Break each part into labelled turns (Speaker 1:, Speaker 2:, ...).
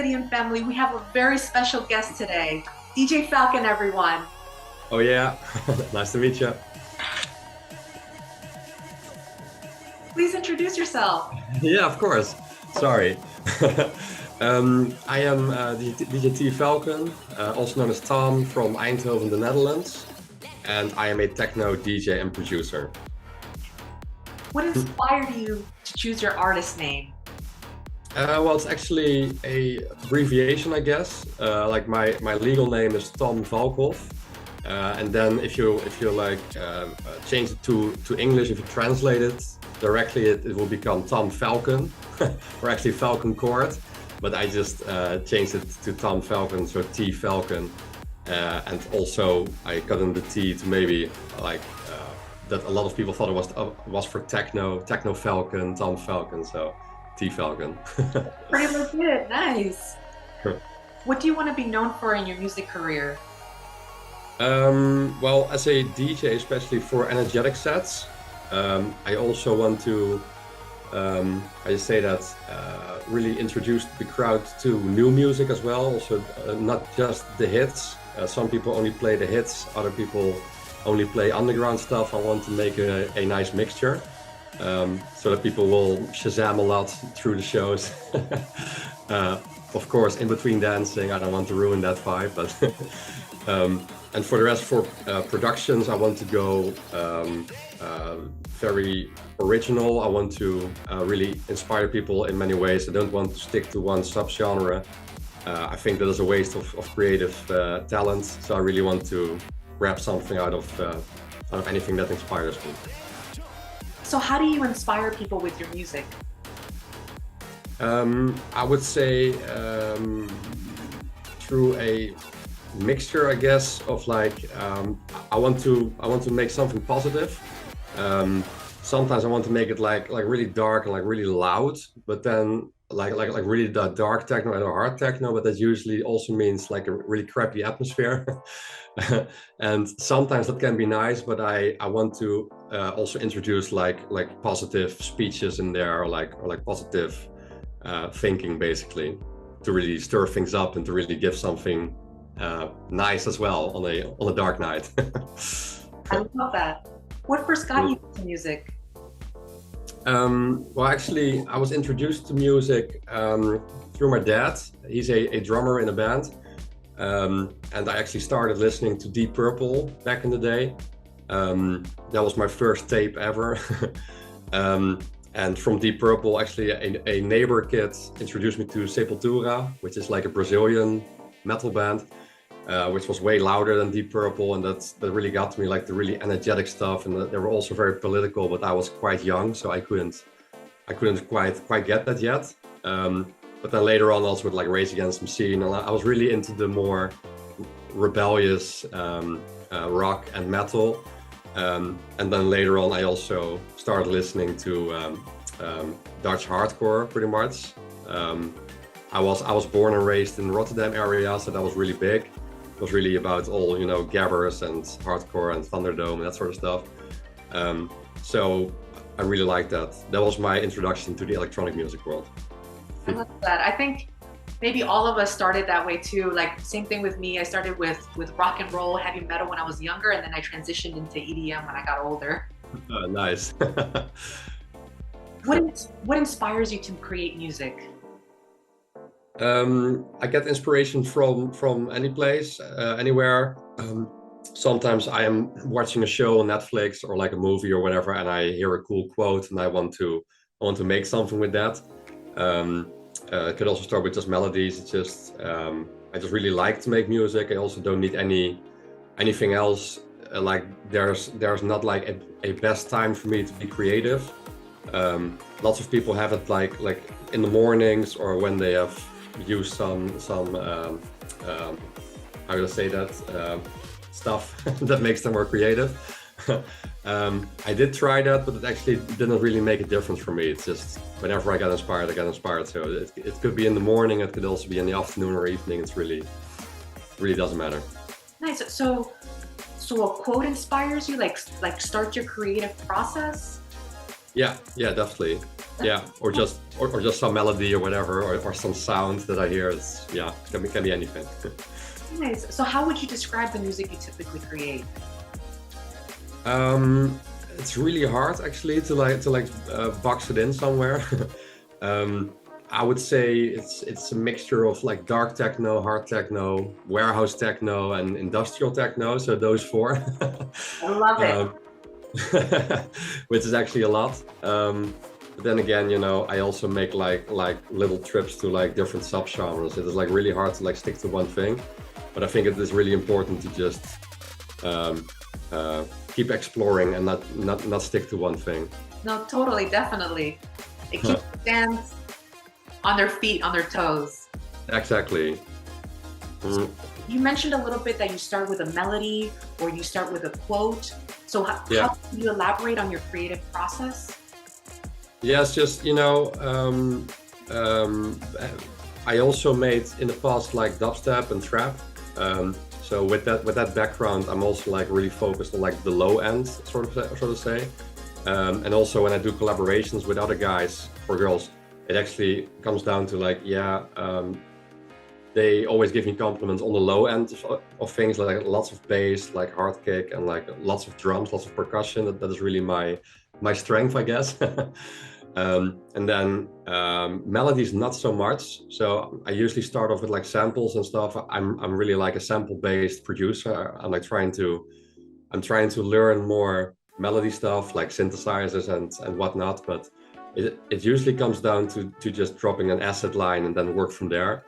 Speaker 1: Obsidn family, we have a very special guest today. DJ Falcon, everyone.
Speaker 2: Oh yeah, nice to meet you.
Speaker 1: Please introduce yourself.
Speaker 2: Yeah, of course. Sorry. I am DJ T Falcon, also known as Tom, from Eindhoven, the Netherlands. And I am a techno DJ and producer.
Speaker 1: What inspired you to choose your artist name?
Speaker 2: Well, it's actually a abbreviation, I guess. Like my legal name is Tom Valkov. And then if you like change it to English, if you translate it directly, it will become Tom Falcon, or actually Falcon Court. But I just changed it to Tom Falcon, so T Falcon. And also I cut in the T to maybe like that a lot of people thought it was for techno Falcon, Tom Falcon, so T Falcon.
Speaker 1: Pretty legit, nice. What do you want to be known for in your music career?
Speaker 2: Well, as a DJ, especially for energetic sets, I also want to, I just say that, really introduce the crowd to new music as well. Also, not just the hits. Some people only play the hits, other people only play underground stuff. I want to make a nice mixture, so that people will Shazam a lot through the shows. Of course, in between dancing, I don't want to ruin that vibe, but and for the rest, for productions, I want to go very original. I want to really inspire people in many ways. I don't want to stick to one subgenre. I think that is a waste of creative talent. So I really want to grab something out of anything that inspires me.
Speaker 1: So how do you inspire people with your music?
Speaker 2: I would say through a mixture, I guess, of like I want to make something positive. Sometimes I want to make it like really dark and like really loud, but then like really dark techno and hard techno, but that usually also means like a really crappy atmosphere. And sometimes that can be nice, but I want to also introduce like positive speeches in there, or like positive thinking, basically, to really stir things up and to really give something nice as well on a dark night.
Speaker 1: I love that. What first got you into music?
Speaker 2: Well, actually, I was introduced to music through my dad. He's a drummer in a band. And I actually started listening to Deep Purple back in the day. That was my first tape ever. And from Deep Purple, actually, a neighbor kid introduced me to Sepultura, which is like a Brazilian metal band, which was way louder than Deep Purple, and that really got to me, like the really energetic stuff. And they were also very political, but I was quite young, so I couldn't quite get that yet. But then later on, also with like Rage Against the Machine, and I was really into the more rebellious rock and metal. And then later on, I also started listening to Dutch hardcore, pretty much. I was born and raised in the Rotterdam area, so that was really big. It was really about all, gabbers and hardcore and Thunderdome and that sort of stuff. So I really liked that. That was my introduction to the electronic music world.
Speaker 1: I love that. I think maybe all of us started that way too. Like, same thing with me. I started with rock and roll, heavy metal when I was younger, and then I transitioned into EDM when I got older.
Speaker 2: Nice.
Speaker 1: What inspires you to create music?
Speaker 2: I get inspiration from any place, anywhere. Sometimes I am watching a show on Netflix or like a movie or whatever, and I hear a cool quote, and I want to make something with that. It could also start with just melodies. It's just I just really like to make music. I also don't need anything else. Like there's not like a best time for me to be creative. Lots of people have it like in the mornings, or when they have used some how do I say that, stuff that makes them more creative. I did try that, but it actually didn't really make a difference for me. It's just whenever I got inspired, I got inspired. So it could be in the morning, it could also be in the afternoon or evening. It's really doesn't matter.
Speaker 1: Nice. So a quote inspires you, like start your creative process?
Speaker 2: Yeah, definitely. Yeah, or just some melody or whatever, or some sound that I hear. It's yeah, it can be anything.
Speaker 1: Nice. So how would you describe the music you typically create?
Speaker 2: It's really hard actually to box it in somewhere. I would say it's a mixture of like dark techno, hard techno, warehouse techno, and industrial techno. So those four.
Speaker 1: I love it.
Speaker 2: Which is actually a lot. But then again, you know, I also make like little trips to like different subgenres. It is like really hard to like stick to one thing. But I think it is really important to just keep exploring and not stick to one thing.
Speaker 1: No, totally, definitely. It keeps the fans on their feet, on their toes.
Speaker 2: Exactly.
Speaker 1: So you mentioned a little bit that you start with a melody or you start with a quote. So how can you elaborate on your creative process?
Speaker 2: Yes, just, you know, I also made in the past like dubstep and trap. So with that background, I'm also like really focused on like the low end, sort of say. And also when I do collaborations with other guys or girls, it actually comes down to like, they always give me compliments on the low end of things, like lots of bass, like hard kick, and like lots of drums, lots of percussion. That is really my strength, I guess. And then melodies, not so much. So I usually start off with like samples and stuff. I'm really like a sample-based producer. I'm trying to learn more melody stuff, like synthesizers and whatnot. But it usually comes down to just dropping an acid line and then work from there.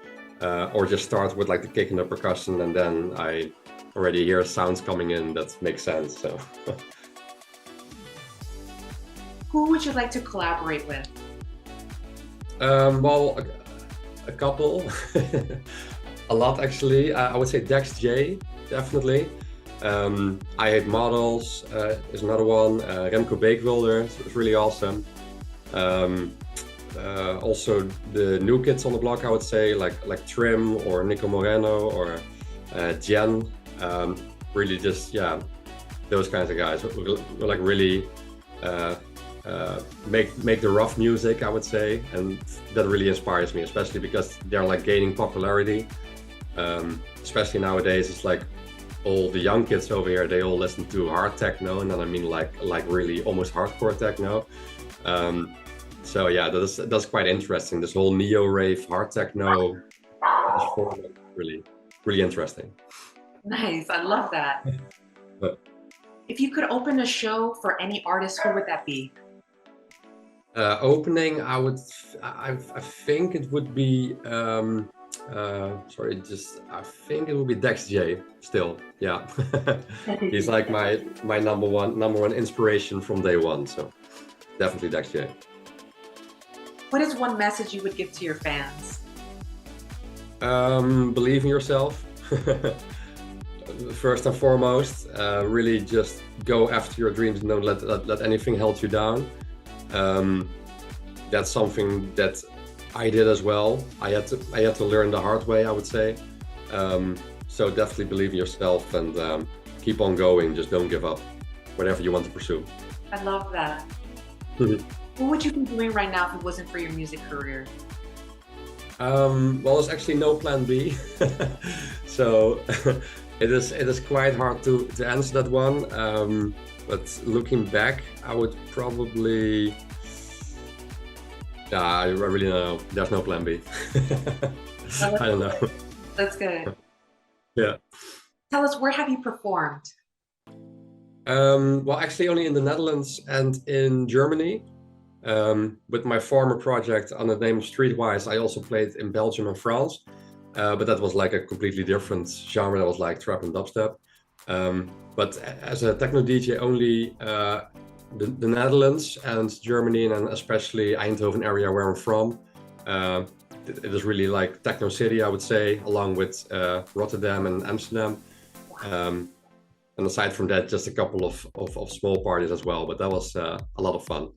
Speaker 2: Or just start with like the kick and the percussion, and then I already hear sounds coming in that make sense. So.
Speaker 1: Who would you like to collaborate with?
Speaker 2: Well, a couple, a lot actually. I would say Dex J, definitely. I Hate Models is another one. Remco Beekwilder is really awesome. Also the new kids on the block, I would say, like Trim or Nico Moreno or Jen. Really just, yeah, those kinds of guys who like really make the rough music, I would say, and that really inspires me, especially because they're like gaining popularity. Especially nowadays, it's like all the young kids over here, they all listen to hard techno, and then I mean like really almost hardcore techno. So yeah, that's quite interesting. This whole neo rave hard techno, really interesting.
Speaker 1: Nice, I love that. If you could open a show for any artist, who would that be?
Speaker 2: Opening, I think it would be I think it would be Dex J still. Yeah. He's like my number one inspiration from day one, so definitely Dex J.
Speaker 1: What is one message you would give to your fans?
Speaker 2: Believe in yourself. First and foremost, really just go after your dreams and don't let anything hold you down. That's something that I did as well. I had to learn the hard way, I would say. So definitely believe in yourself and keep on going. Just don't give up, whatever you want to pursue.
Speaker 1: I love that. What would you be doing right now if it wasn't for your music career?
Speaker 2: Well, there's actually no plan B. So it is quite hard to answer that one. But looking back, I would probably, I really don't know. There's no plan B. I don't know.
Speaker 1: That's good.
Speaker 2: Yeah.
Speaker 1: Tell us, where have you performed?
Speaker 2: Well, actually only in the Netherlands and in Germany. With my former project under the name of Streetwise, I also played in Belgium and France. But that was like a completely different genre. That was like trap and dubstep. But as a techno DJ, only the Netherlands and Germany, and especially Eindhoven area where I'm from. It is really like techno city, I would say, along with Rotterdam and Amsterdam. And aside from that, just a couple of small parties as well. But that was a lot of fun.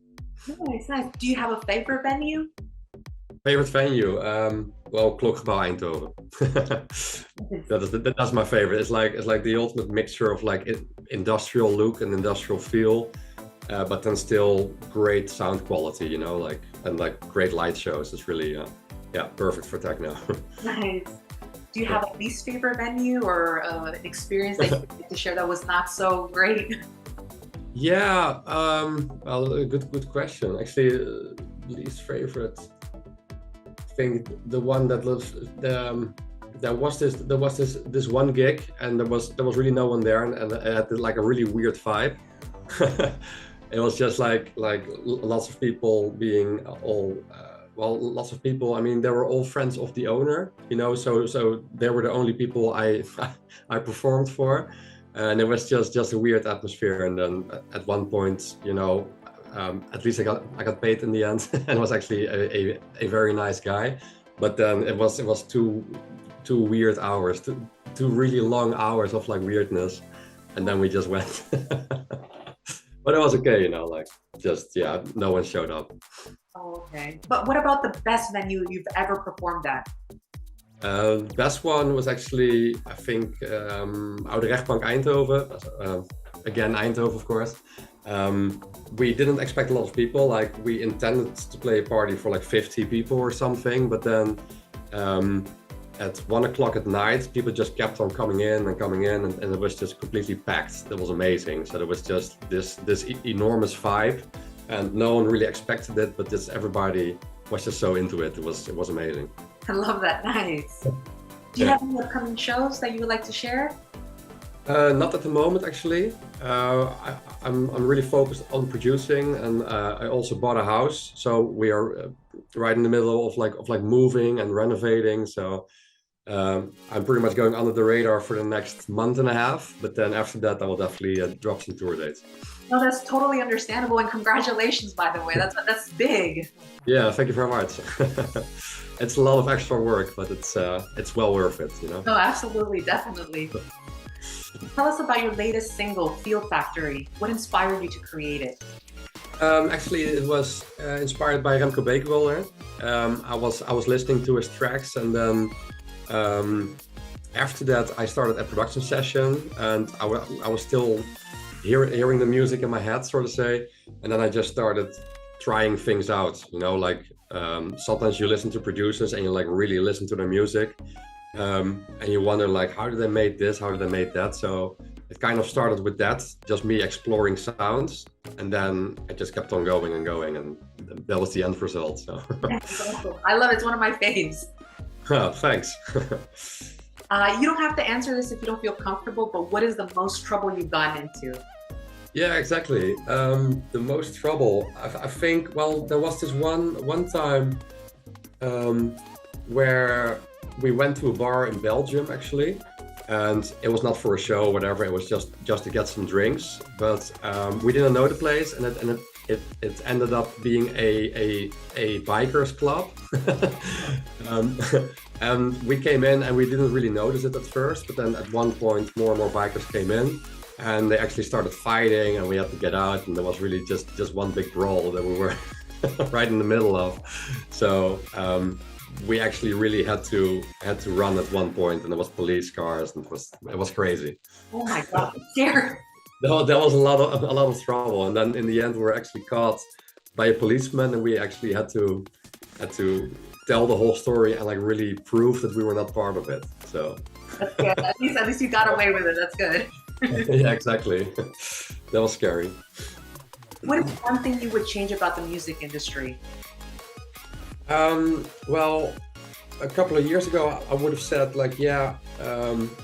Speaker 1: Nice, nice. Do you have a favorite venue?
Speaker 2: Favorite venue? Well, Klokgebouw Eindhoven. That's my favorite. It's like the ultimate mixture of like industrial look and industrial feel, but then still great sound quality. You know, like and like great light shows. It's really yeah, perfect for techno.
Speaker 1: Nice. Do you have a least favorite venue or an experience that you'd like to share that was not so great?
Speaker 2: Yeah, well, a good question. Actually, least favorite. I think the one that was there was this one gig, and there was really no one there, and it had like a really weird vibe. It was just like lots of people being all well, lots of people. I mean, they were all friends of the owner, you know. So they were the only people I I performed for, and it was just a weird atmosphere. And then at one point, you know, at least I got paid in the end, and was actually a very nice guy. But then it was two weird hours, two really long hours of like weirdness, and then we just went. But it was okay, you know, like just, yeah, no one showed up.
Speaker 1: Oh, okay. But what about the best venue you've ever performed at?
Speaker 2: The best one was actually, I think, Oude Rechtbank Eindhoven. Again, Eindhoven, of course. We didn't expect a lot of people. Like, we intended to play a party for like 50 people or something, but then at 1 o'clock at night, people just kept on coming in, and it was just completely packed. That was amazing. So there was just this enormous vibe, and no one really expected it, but just everybody was just so into it. It was amazing.
Speaker 1: I love that. Nice. Do you have any upcoming shows that you would like to share?
Speaker 2: Not at the moment, actually. I'm really focused on producing, and I also bought a house, so we are right in the middle of like moving and renovating. So I'm pretty much going under the radar for the next month and a half, but then after that I will definitely drop some tour dates.
Speaker 1: No, that's totally understandable, and congratulations, by the way. That's big.
Speaker 2: Yeah, thank you very much. It's a lot of extra work, but it's well worth it, you know.
Speaker 1: No, absolutely, definitely. Tell us about your latest single, Feel Factory. What inspired you to create it?
Speaker 2: Actually, it was inspired by Remco Beekboulder. I was listening to his tracks, and then after that I started a production session, and I was still hearing the music in my head, sort of say, and then I just started trying things out, you know, like sometimes you listen to producers and you like really listen to their music, and you wonder like, how did they make this, how did they make that? So it kind of started with that, just me exploring sounds, and then I just kept on going and going, and that was the end result. So
Speaker 1: I love it. It's one of my faves.
Speaker 2: Oh, thanks.
Speaker 1: You don't have to answer this if you don't feel comfortable, but what is the most trouble you've gotten into?
Speaker 2: Yeah, exactly. The most trouble, I think, well, there was this one time where we went to a bar in Belgium, actually, and it was not for a show or whatever. It was just to get some drinks, but we didn't know the place, and it ended up being a bikers club. And we came in and we didn't really notice it at first, but then at one point more and more bikers came in, and they actually started fighting, and we had to get out, and there was really just one big brawl that we were right in the middle of. So we actually really had to run at one point, and there was police cars, and it was crazy.
Speaker 1: Oh my God, I'm scared.
Speaker 2: There was a lot of trouble, and then in the end we were actually caught by a policeman, and we actually had to tell the whole story and like really prove that we were not part of it. So
Speaker 1: that's good. At least you got away with it. That's good.
Speaker 2: Yeah, exactly. That was scary.
Speaker 1: What is one thing you would change about the music industry?
Speaker 2: Well, a couple of years ago, I would have said like, yeah,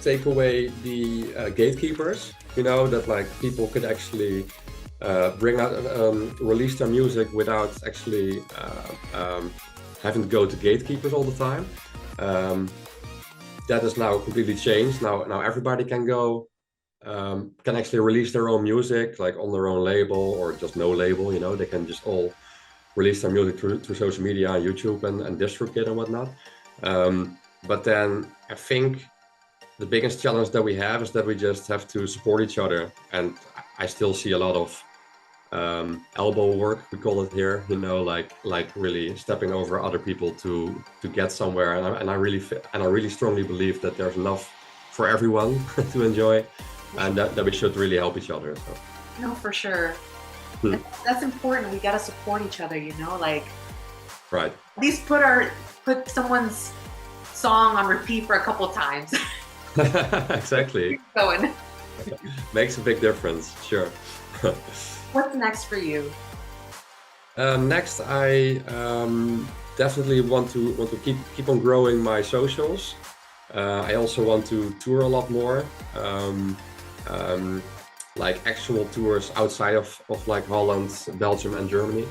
Speaker 2: take away the gatekeepers. You know, that like people could actually bring out, release their music without actually having to go to gatekeepers all the time. That is now completely changed. Now everybody can go, can actually release their own music, like on their own label or just no label. You know, they can just all release their music through social media, YouTube and DistroKid and whatnot. But then I think the biggest challenge that we have is that we just have to support each other. And I still see a lot of elbow work, we call it here, you know, like really stepping over other people to get somewhere. And I really strongly believe that there's enough for everyone to enjoy, and that we should really help each other. So.
Speaker 1: No, for sure. That's important. We got to support each other, you know, like
Speaker 2: Right.
Speaker 1: At least put someone's song on repeat for a couple times.
Speaker 2: Exactly.
Speaker 1: Going.
Speaker 2: Makes a big difference, sure.
Speaker 1: What's next for you?
Speaker 2: Next, I definitely want to keep on growing my socials. I also want to tour a lot more, like actual tours outside of like Holland, Belgium, and Germany.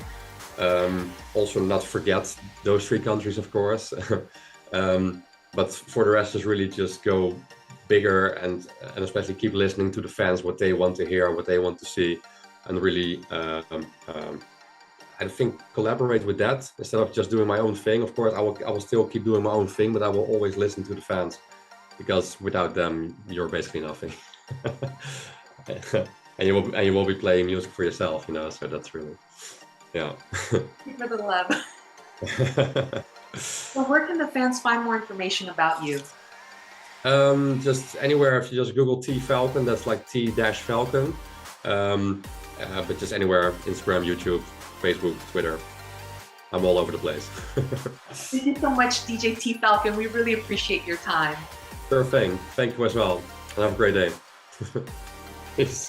Speaker 2: Also, not forget those three countries, of course. But for the rest, is really just go bigger and especially keep listening to the fans, what they want to hear, what they want to see, and really. I think collaborate with that instead of just doing my own thing. Of course, I will still keep doing my own thing, but I will always listen to the fans, because without them, you're basically nothing. and you will be playing music for yourself, you know. So that's really, yeah.
Speaker 1: Keep for the love. So where can the fans find more information about you?
Speaker 2: Just anywhere. If you just Google T Falcon, that's like T-Falcon. But just anywhere: Instagram, YouTube, Facebook, Twitter. I'm all over the place.
Speaker 1: Thank you so much, DJ T Falcon. We really appreciate your time.
Speaker 2: Sure thing. Thank you as well. And have a great day. Peace.